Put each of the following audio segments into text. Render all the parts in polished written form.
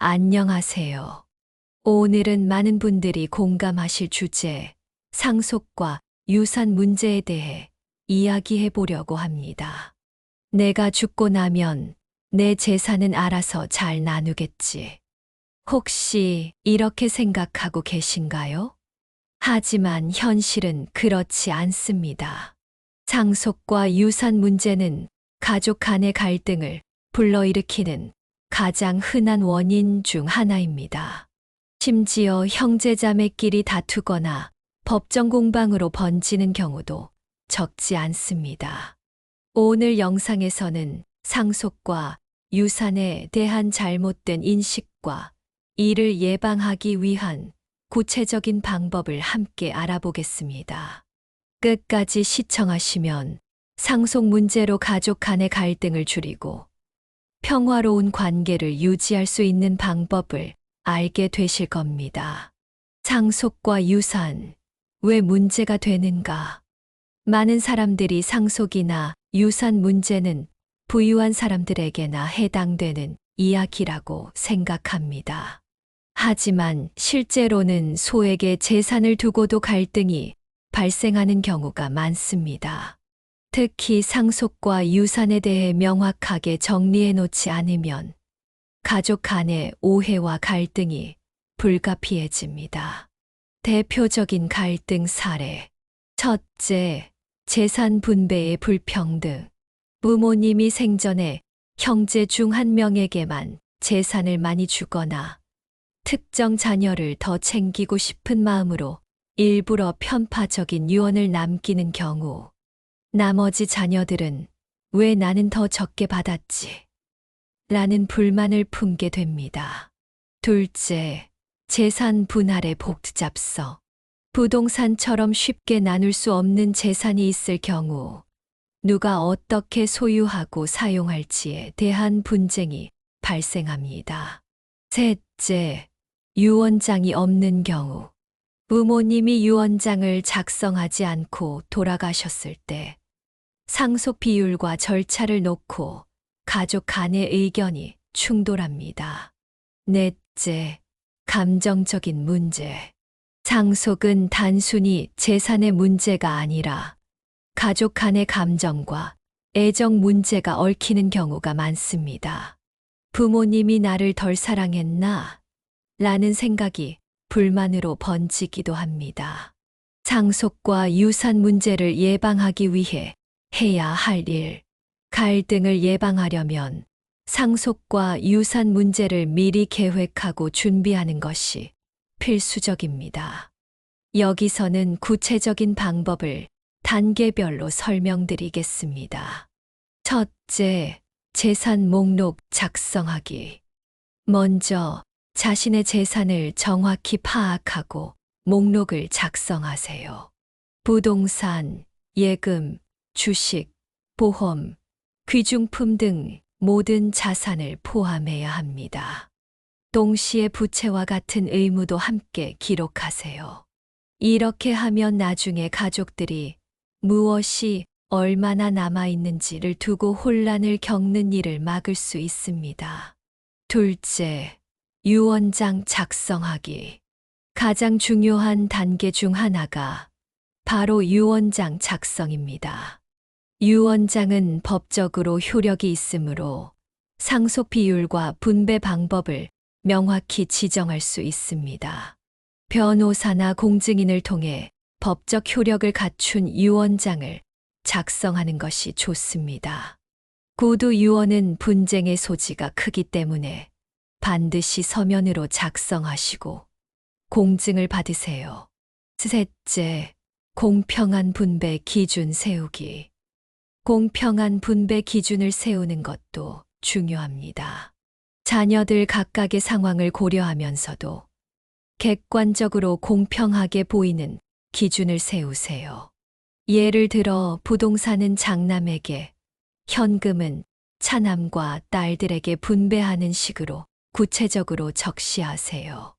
안녕하세요. 오늘은 많은 분들이 공감하실 주제, 상속과 유산 문제에 대해 이야기해 보려고 합니다. 내가 죽고 나면 내 재산은 알아서 잘 나누겠지. 혹시 이렇게 생각하고 계신가요? 하지만 현실은 그렇지 않습니다. 상속과 유산 문제는 가족 간의 갈등을 불러일으키는 가장 흔한 원인 중 하나입니다. 심지어 형제자매끼리 다투거나 법정 공방으로 번지는 경우도 적지 않습니다. 오늘 영상에서는 상속과 유산에 대한 잘못된 인식과 이를 예방하기 위한 구체적인 방법을 함께 알아보겠습니다. 끝까지 시청하시면 상속 문제로 가족 간의 갈등을 줄이고 평화로운 관계를 유지할 수 있는 방법을 알게 되실 겁니다. 상속과 유산, 왜 문제가 되는가? 많은 사람들이 상속이나 유산 문제는 부유한 사람들에게나 해당되는 이야기라고 생각합니다. 하지만 실제로는 소에게 재산을 두고도 갈등이 발생하는 경우가 많습니다. 특히 상속과 유산에 대해 명확하게 정리해 놓지 않으면 가족 간의 오해와 갈등이 불가피해집니다. 대표적인 갈등 사례. 첫째, 재산 분배의 불평등. 부모님이 생전에 형제 중 한 명에게만 재산을 많이 주거나 특정 자녀를 더 챙기고 싶은 마음으로 일부러 편파적인 유언을 남기는 경우, 나머지 자녀들은 왜 나는 더 적게 받았지? 라는 불만을 품게 됩니다. 둘째, 재산 분할의 복잡성. 부동산처럼 쉽게 나눌 수 없는 재산이 있을 경우, 누가 어떻게 소유하고 사용할지에 대한 분쟁이 발생합니다. 셋째, 유언장이 없는 경우. 부모님이 유언장을 작성하지 않고 돌아가셨을 때, 상속 비율과 절차를 놓고 가족 간의 의견이 충돌합니다. 넷째, 감정적인 문제. 상속은 단순히 재산의 문제가 아니라 가족 간의 감정과 애정 문제가 얽히는 경우가 많습니다. 부모님이 나를 덜 사랑했나? 라는 생각이 불만으로 번지기도 합니다. 상속과 유산 문제를 예방하기 위해 해야 할 일. 갈등을 예방하려면 상속과 유산 문제를 미리 계획하고 준비하는 것이 필수적입니다. 여기서는 구체적인 방법을 단계별로 설명드리겠습니다. 첫째, 재산 목록 작성하기. 먼저 자신의 재산을 정확히 파악하고 목록을 작성하세요. 부동산, 예금, 주식, 보험, 귀중품 등 모든 자산을 포함해야 합니다. 동시에 부채와 같은 의무도 함께 기록하세요. 이렇게 하면 나중에 가족들이 무엇이 얼마나 남아있는지를 두고 혼란을 겪는 일을 막을 수 있습니다. 둘째, 유언장 작성하기. 가장 중요한 단계 중 하나가 바로 유언장 작성입니다. 유언장은 법적으로 효력이 있으므로 상속 비율과 분배 방법을 명확히 지정할 수 있습니다. 변호사나 공증인을 통해 법적 효력을 갖춘 유언장을 작성하는 것이 좋습니다. 구두 유언은 분쟁의 소지가 크기 때문에 반드시 서면으로 작성하시고 공증을 받으세요. 셋째, 공평한 분배 기준 세우기. 공평한 분배 기준을 세우는 것도 중요합니다. 자녀들 각각의 상황을 고려하면서도 객관적으로 공평하게 보이는 기준을 세우세요. 예를 들어 부동산은 장남에게, 현금은 차남과 딸들에게 분배하는 식으로 구체적으로 적시하세요.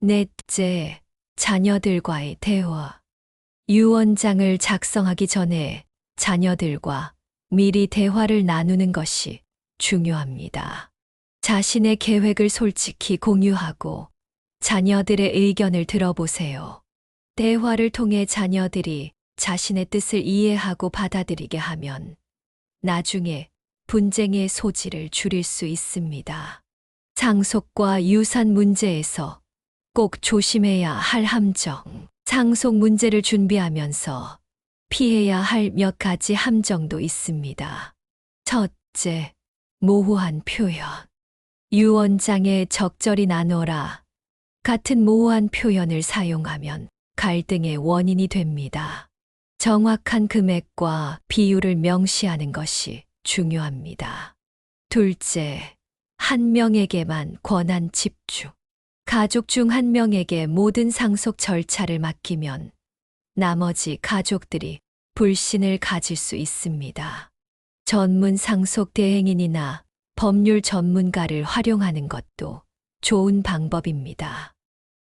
넷째, 자녀들과의 대화. 유언장을 작성하기 전에 자녀들과 미리 대화를 나누는 것이 중요합니다. 자신의 계획을 솔직히 공유하고 자녀들의 의견을 들어보세요. 대화를 통해 자녀들이 자신의 뜻을 이해하고 받아들이게 하면 나중에 분쟁의 소지를 줄일 수 있습니다. 상속과 유산 문제에서 꼭 조심해야 할 함정. 상속 문제를 준비하면서 피해야 할 몇 가지 함정도 있습니다. 첫째, 모호한 표현. 유언장에 적절히 나눠라 같은 모호한 표현을 사용하면 갈등의 원인이 됩니다. 정확한 금액과 비율을 명시하는 것이 중요합니다. 둘째, 한 명에게만 권한 집중. 가족 중 한 명에게 모든 상속 절차를 맡기면 나머지 가족들이 불신을 가질 수 있습니다. 전문 상속 대행인이나 법률 전문가를 활용하는 것도 좋은 방법입니다.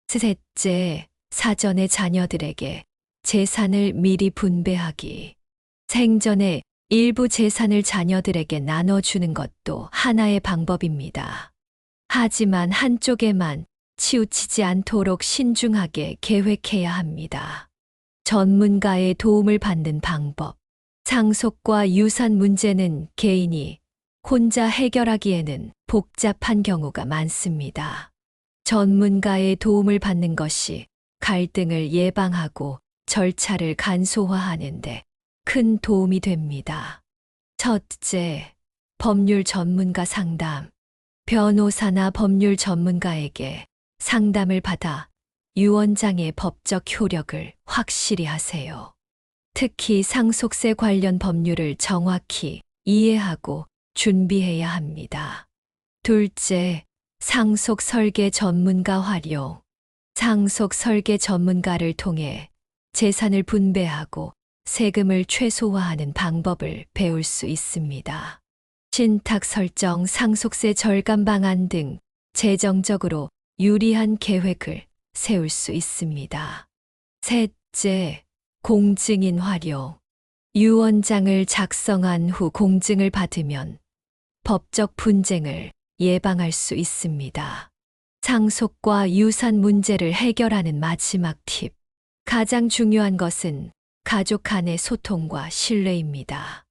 셋째, 사전에 자녀들에게 재산을 미리 분배하기. 생전에 일부 재산을 자녀들에게 나눠주는 것도 하나의 방법입니다. 하지만 한쪽에만 치우치지 않도록 신중하게 계획해야 합니다. 전문가의 도움을 받는 방법. 상속과 유산 문제는 개인이 혼자 해결하기에는 복잡한 경우가 많습니다. 전문가의 도움을 받는 것이 갈등을 예방하고 절차를 간소화하는 데 큰 도움이 됩니다. 첫째, 법률 전문가 상담. 변호사나 법률 전문가에게 상담을 받아 유언장의 법적 효력을 확실히 하세요. 특히 상속세 관련 법률을 정확히 이해하고 준비해야 합니다. 둘째, 상속 설계 전문가 활용. 상속 설계 전문가를 통해 재산을 분배하고 세금을 최소화하는 방법을 배울 수 있습니다. 신탁 설정, 상속세 절감 방안 등 재정적으로 유리한 계획을 세울 수 있습니다. 셋째, 공증인 활용. 유언장을 작성한 후 공증을 받으면 법적 분쟁을 예방할 수 있습니다. 상속과 유산 문제를 해결하는 마지막 팁. 가장 중요한 것은 가족 간의 소통과 신뢰입니다.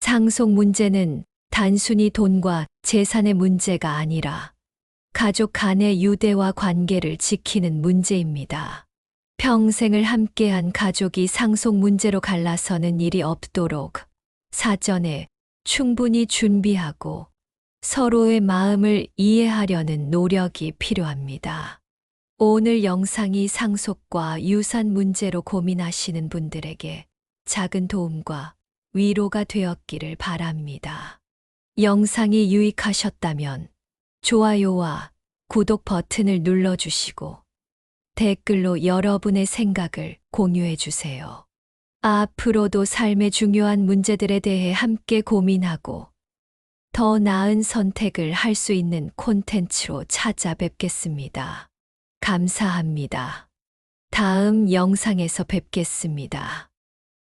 상속 문제는 단순히 돈과 재산의 문제가 아니라 가족 간의 유대와 관계를 지키는 문제입니다. 평생을 함께한 가족이 상속 문제로 갈라서는 일이 없도록 사전에 충분히 준비하고 서로의 마음을 이해하려는 노력이 필요합니다. 오늘 영상이 상속과 유산 문제로 고민하시는 분들에게 작은 도움과 위로가 되었기를 바랍니다. 영상이 유익하셨다면 좋아요와 구독 버튼을 눌러주시고 댓글로 여러분의 생각을 공유해 주세요. 앞으로도 삶의 중요한 문제들에 대해 함께 고민하고 더 나은 선택을 할 수 있는 콘텐츠로 찾아뵙겠습니다. 감사합니다. 다음 영상에서 뵙겠습니다.